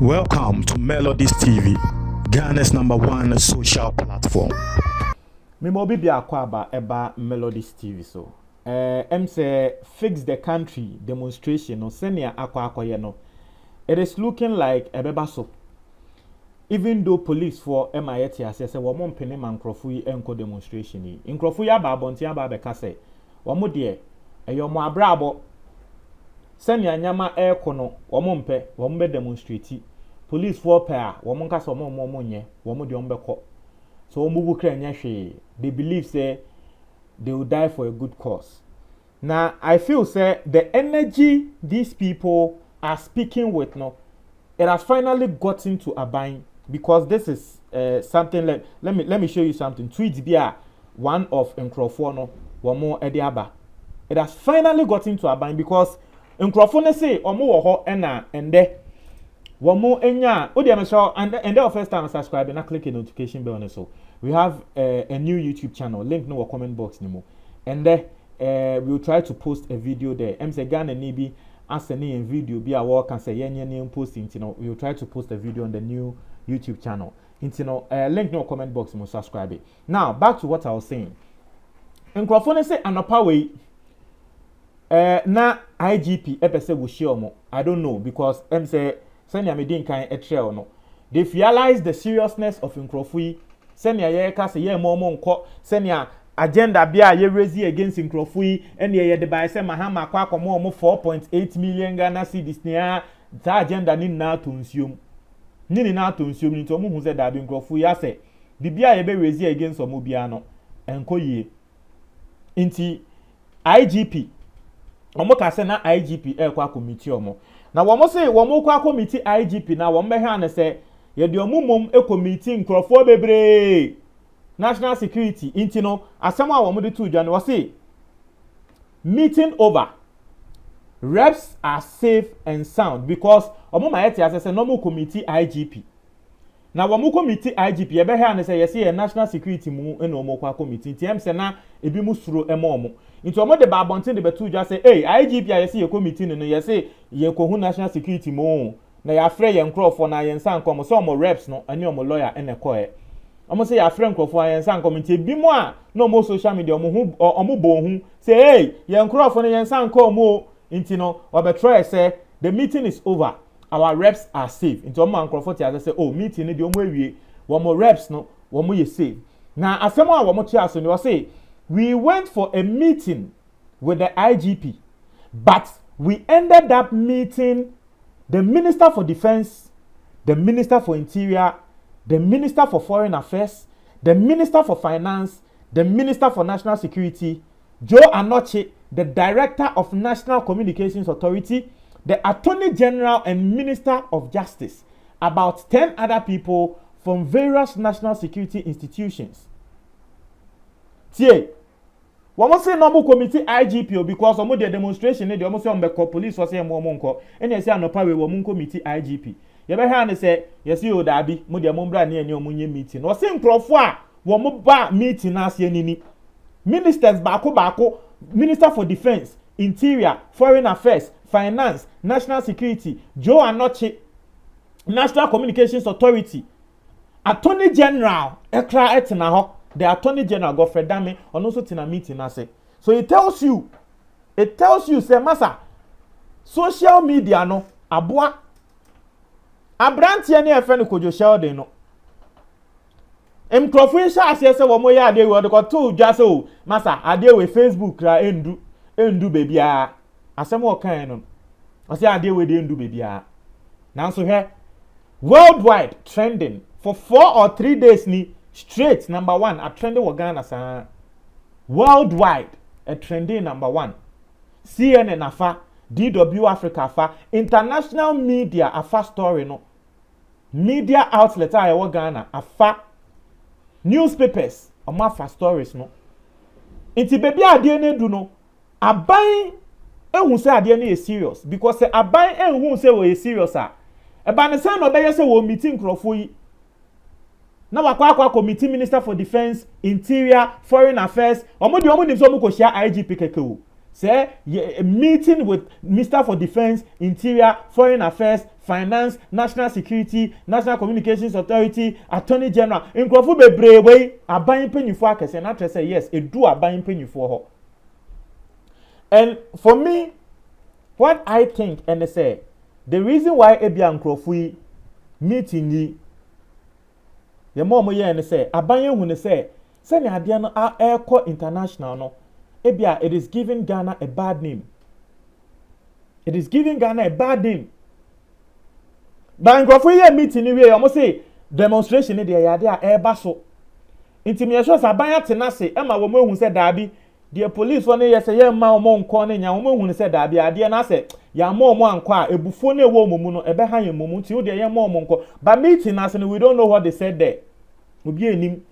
Welcome to Melodies TV, Ghana's #1 social platform. Me mo bibi akwa eba Melodies TV so. Say fix the country demonstration no senior akwa no. It is looking like ebeba so. Even though police for MIT say wo mo mpene mankrofo yi enko demonstration yi. Nkrofo ya ba abonti aba be ka say wo mo de eyo mo abrabo senior nyama eko no wo mo mpe wo mo be demonstrate. Police for pair wo mo nka so mo nye wo mo de wo mbeko. So they believe say they will die for a good cause. Now I feel say the energy these people are speaking with no, it has finally gotten to Aban because this is something like let me show you something. Tweet be one of Nkrofo no one more Ediaba. It has finally gotten to Aban because Nkrofo ne say omo wo ho and there. One more enya and the first time subscribe and click the notification bell on so we have a new YouTube channel link no comment box anymore and there we will try to post a video there say Ghana nibi as any video be a work and say yen posting we will try to post a video on the new YouTube channel link no comment box no subscribe it. Now back to what I was saying. Nkrofo say anopa way na IGP epese wo share mo I don't know because say senior medin kan etrel no they realize the seriousness of Nkrofo senior ye ka say ye mo nko senior agenda bia ye raise against Nkrofo and ye de by say mahama kwa akomo mo 4.8 million Ghana cedis nia that agenda ni na to nsuom ni na to nsuom ni to mo hu say da bi Nkrofo ya say bibia ye be raise against omo bia no enko yie inti IGP omo ka say na IGP kwa committee omo na womo say womo kwa committee IGP na womo be ha ne say ye de omumom e committee Nkrofo bebre national security inti no asem a womo de to dwa no wo say meeting over, reps are safe and sound because omo ma yeti asese normal committee IGP na womo committee IGP ye be ha ne say ye say national security mu e no omo kwa committee nti se na ebi mu suro e mo omo nti omo de ba abonten de betu dwa say hey IGP a ye say ye committee no ye say ye ko hu national security mu na ya frɛ ye Nkrofo na ye nsan kom so omo reps no ani omo lawyer ene ko e omo say ya frɛ Nkrofo ye nsan kom nti bi mu a no omo social media omo bo hu say hey ye Nkrofo no ye nsan kom o nti no obetro say the meeting is over, our reps are safe nti omo Nkrofo ti say oh meeting ni de omo awie omo reps no omo ye safe na asem a omo tia so ni we say we went for a meeting with the IGP but we ended up meeting the Minister for Defense, the Minister for Interior, the Minister for Foreign Affairs, the Minister for Finance, the Minister for National Security, Joe Anoche, the Director of National Communications Authority, the Attorney General and Minister of Justice, about 10 other people from various national security institutions. Tie, womo say normal committee IGP because omo the demonstration dey omo say on be police was say mo nko ene say anopa we womo committee IGP ye be ha ne say ye say o da bi mo de mo mbra ne omo nye meeting o say Nkrofo a womo ba meeting na ase nini ministers baako Minister for Defense, Interior, Foreign Affairs, Finance, National Security, Joe Anoche, National Communications Authority, Attorney General ekra etina ho the Attorney General Godfrey Dame and also tina meeting I say. So it tells you say massa social media no aboa abrantie ne efe no Kojo Sheldon no Nkrofo sha ase say wo mo ya ade we do to dwa say o massa ade we Facebook ra endu baby a asem wo kan no o say ade we de endu baby a nanso he worldwide trending for 4 or 3 days ni straight #1 a trending wa Ghana sa worldwide a trending #1 CNN afa DW Africa afa international media afa story no media outlet a wa Ghana afa newspapers afa stories no inti baby ade na du no aban ehun say ade na e serious because say aban ehun say we serious a eba ne say no be say we meeting Nkrofo yi na wakwa committee Minister for Defense, Interior, Foreign Affairs omo nim so omo ko share IGP keke o say a meeting with Minister for Defence, Interior, Foreign Affairs, Finance, National Security, National Communications Authority, Attorney General. Nkrofo bebree wey aban mpanyinfo akese na tell say yes, edu aban mpanyinfo ho. And for me, what I think and say the reason why ebia nkrofo meeting yi the more mo ye and say aban hu ne say send ade no airco international no ebia it is giving Ghana a bad name. It is giving Ghana a bad name. But nkrofo ye meeting ni we omo say demonstration ni de yade a eba so intimidation aban atena se ema wo mo hu say daabi the police one yes ye ma omo nko ne nya wo mo hu say daabi ade na say ya ma omo anko a ebufo na ewo omo mu no ebe han ye momu nti wo de ye ma omo nko but meeting na se we don't know what they said there. Obi enim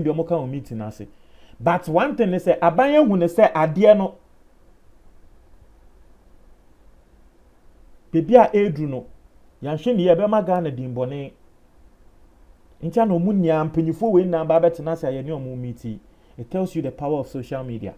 de omo ka on meeting na se. But one thing is say aban ye hu ne say ade no bebia edru no yanhwe ne ye be ma Ghana dimbone ntia no mu nya mpanyifo we na ba betena say ye ne omo meeting. It tells you the power of social media.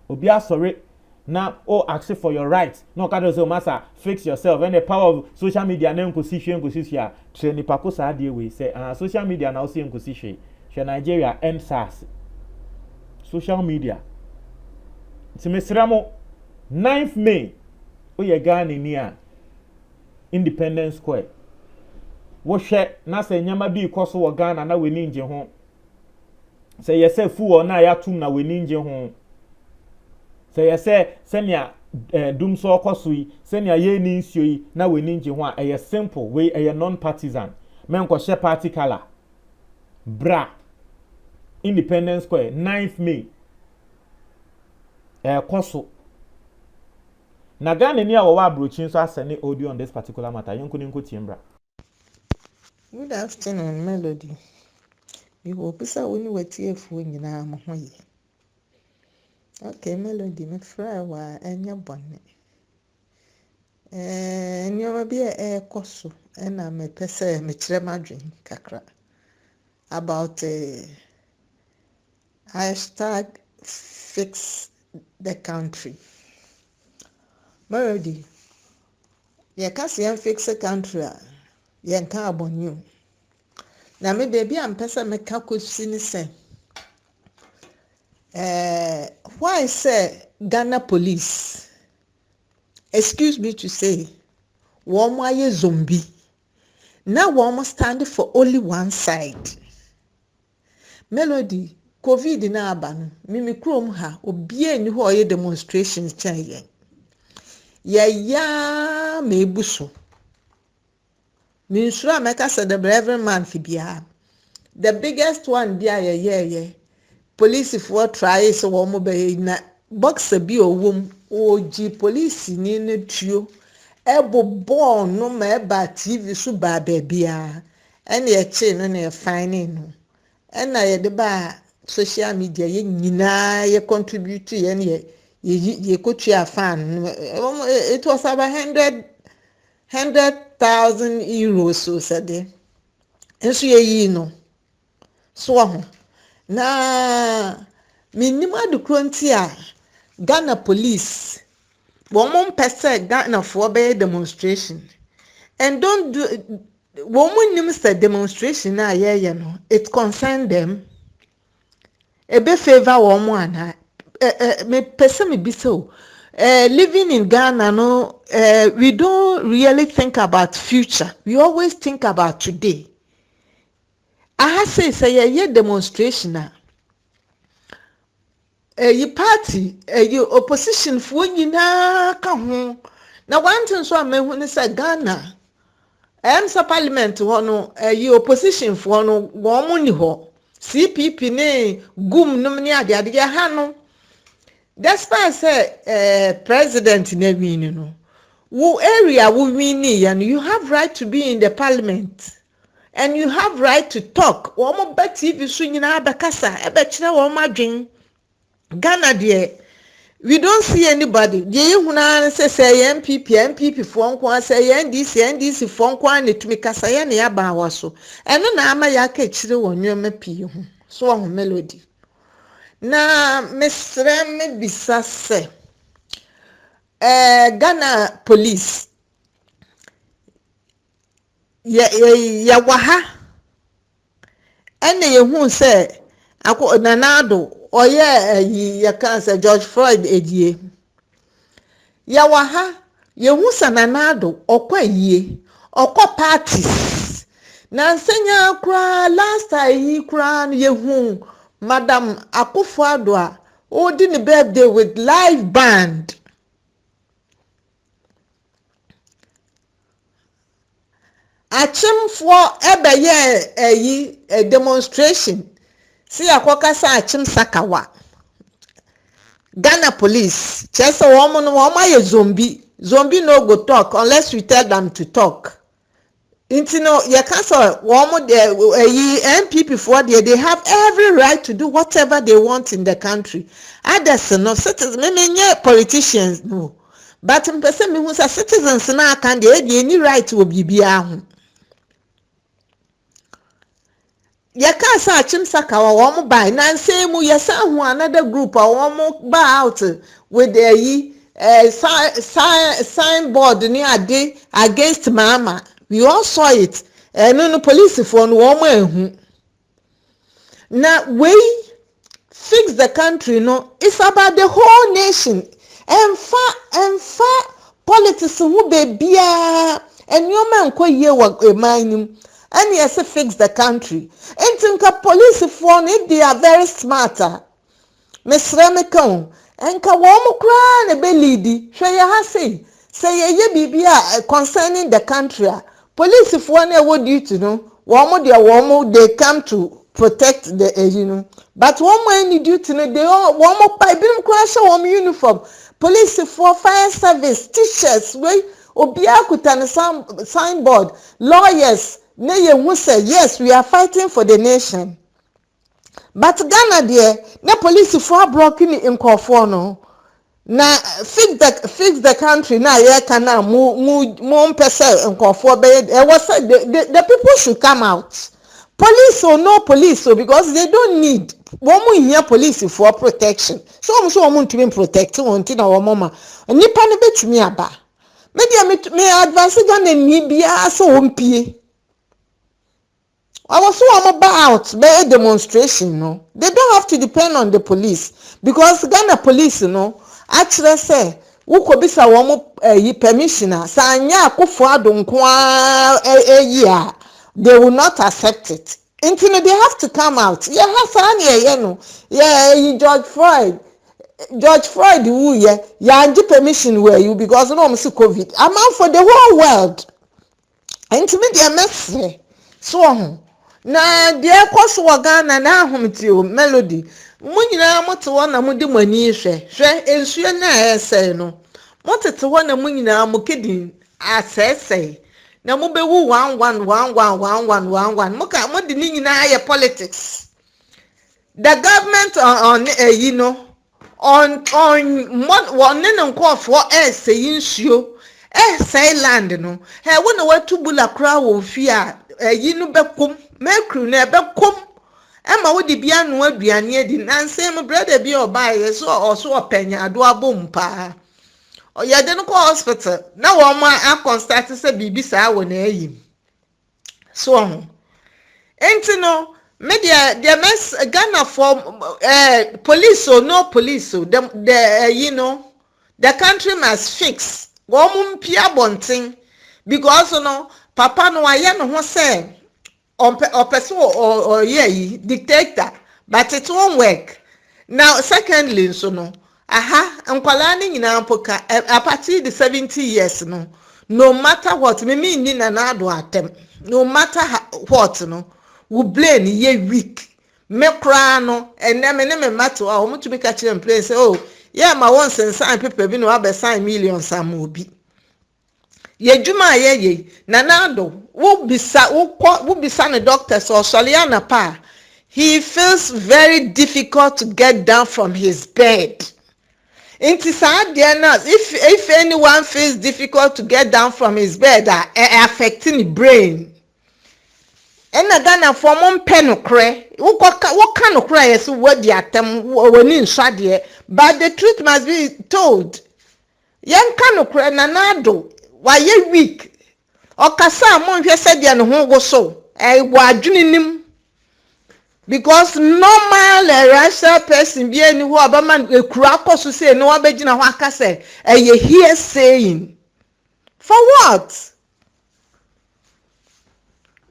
Obi sorry now ask for your rights. No ka do say massa fix yourself and the power of social media na nkosi hia train nipa ko sa de we say social media na o say nkosi hwe Nigeria NSAS social media timesramo 9th May ye Ghana ni a Independence Square wo hwe na say nyama bi ikoso wo Ghana na we ni nje ho say yese fu na ya tum na we ni nje ho say yese senia dum so okoso yi senia ye ni nsuo yi na we ni nje ho a eye simple we eye non partisan men ko she party color bra Independence Square 9th May koso na Ghana ni a wo wa brochin so asene audio on this particular matter yonko ni nko tiembra. Good afternoon, Melody. You hope so when you were tearful in your arm. Okay, Melody, my friend, and your bonnet. And you will be a cosso, and I'm a pesa, me trema drink, kakra. About hashtag fix the country. Melody, you can't fix the country. You can't abon you. Na me baby am pesa me ka kwesi say why say Ghana police, excuse me to say, one more zombie now one stand for only one side. Melody COVID na aba no me krom ha obi ani ho ye demonstrations chan ya me buso Ministry America said the every man fibia. The biggest one there, police for try so one be na boxer bi owom oji police ni ne tuo ebo born no me ba TV so ba bia ene ye che no na fine no ena ye de ba social media ye nyina ye contribute ye ne ye kotua fan it was about 100,000 euros so said enso ye no so na minima de krontia Ghana police won pese Ghana for be demonstration and don't do woman nim say demonstration na ye no it concern them e be favor woman ana me pese me bi so living in Ghana no we don't really think about future, we always think about today. I say ye demonstration ye party ye opposition for nyina ka ho na one thing so amehu ne say Ghana sa parliament ho no ye opposition for no wo mo ni ho CPP ne gum no ne ade ha no despite say president na win no wo area wo win you have right to be in the parliament and you have right to talk. Womo bet TV so nyina abekasa ebe kire womo adwen Ghana de we don't see anybody de ehuna say MPP for nko say NDC for nko na tumi kasa ye na ya ba waso eno na ama ya ka kire wonwema pii ho so ho Melody na mesrɛ me bisa sɛ Ghana police ya waha ene yehu sɛ Nanado oye ya kan sɛ George Floyd edie ya waha yehu sɛ Nanado okwa yie okwa parties na nsenya kura last yi kura yehu Madam Akufo-Addo a odi ne birthday with live band. Achimfo ebeye a demonstration. See akwakasa achim sakawa. Ghana police. Chesa woman ye zombie. Zombie no go talk unless you tell them to talk. Intino ya kasa woman MPP for they have every right to do whatever they want in the country. Others no citizens me politicians no. But in person me who say citizens na can they any right to bibia ho. Yaka sa chimsaka wa womo buy na nsem mu yesa hu another group a womo buy out with the signboard ni ade against mama. We all saw it. No police for no womo ehu. Na we fix the country no, it's about the whole nation. Emfa politics hu be bia enyoma nko ye wa emanim. And yes, fix the country. And think police for if they are very smarter. Miss Remicon, and Kawamu cry a belly. Shaya say ye bibia concerning the country. Police for what you to know. Womo they come to protect the But one more need you to know they all womo by being crash uniform. Police for fire service, teachers, way Obia kutan signboard, lawyers. Who say yes, we are fighting for the nation. But Ghana there, na police for broken in Kofono. Na fix the country na ye can now more person in Kofo. The people should come out. Police or no police, so because they don't need one more police for protection. So I'm sure I'm to be protected until our mama. And you pan a bit to me about. Maybe me advance Ghana ni bia so umpie. I was so about by demonstration, no. They don't have to depend on the police because Ghana police, actually say who could be some permissioner. Sanya Akufo-Addo they will not accept it. Until they have to come out. George Floyd, who permission where you because no COVID. I'm out for the whole world. Until they mess so. Na dia kwaso Ghana na ahomti o melody munyina moto wona mudi mani hwe ensuo na ese no motete wona munyina mokedi asese na mobewu 111111 moka modi ni nyina aye politics. The government on one nko for ese yinsuo ese land no he wona watubula kra wo fi a yinu bekom mekru na bekom ema wodi bia no aduane adi nansem brother bi obaye so opanya ado abompa oyade no ko hospital na wo ma constant se bibi saa wo na ayi so enti no media the mess Ghana for police or no police so the country must fix wo mu mpia bonten because papa no aye no ho say on person or dictator, but it won't work. Now secondly nkwala ni nyina mpoka a partir the 70 years no matter what me mean ni Nanado atem no matter what we blame ye weak me kra no me matter o mo to be catch them place oh yeah ma once sign paper bi no abe sign millions amobi yejuma ye Nanado wo bisa the doctors or Soliana pa he feels very difficult to get down from his bed. It is hard there now. If anyone feels difficult to get down from his bed, affecting the brain. ena Ghana for mom penokre woka nokre yes wodi atem woni nsade but the truth must be told yanka nokre na nado waye week okasa mo hwe se de ne ho go so wadwunenim because normal rational person be any who abama ekura akoso say no abegina ho aka say eye hear saying for what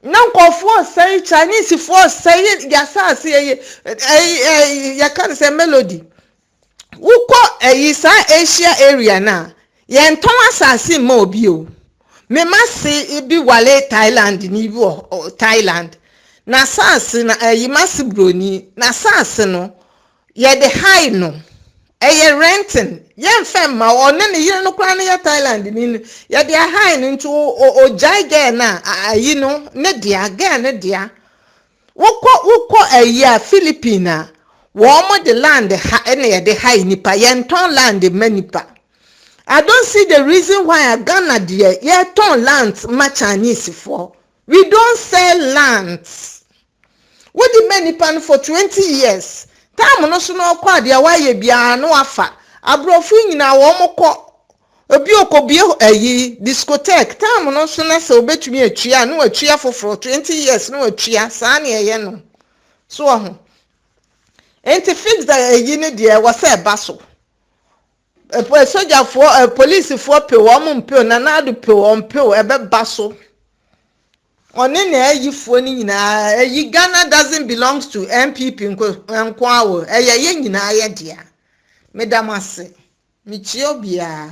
now for say Chinese for say yasa say ya can say melody uko isa Asia area na ye nton asase ma obi o me ma se bi wale Thailand ni bi Thailand na sanse na yimasi broni na sanse no ye de high no renting ye mfem ma one ne yire no kra na ye Thailand ni ye de high no nto o jai na ayi no ne dia ga ne dia woko a Philippines wo mo de land ha ne ye de high nipa ye nton land manipa. I don't see the reason why Ghana there ye ton land ma Chinese for. We don't sell lands. What the many pan for 20 years? Time no so no kwa dia wa ye bia no afa. Abrofu nyina wo mokọ obi okobie ayi discotheque. Time no so na se obetumi atua no atua for 20 years no atua sa na ye no. So ho. Enti fix that ayi ne dia wa se ba so. Soldier for police for pe wo mpe na na do pe wo mpe ebe ba so. One na ayi fo ni nyina ayi Ghana doesn't belongs to MPP nko awo eye nyina ye dia medamase mi chi obia.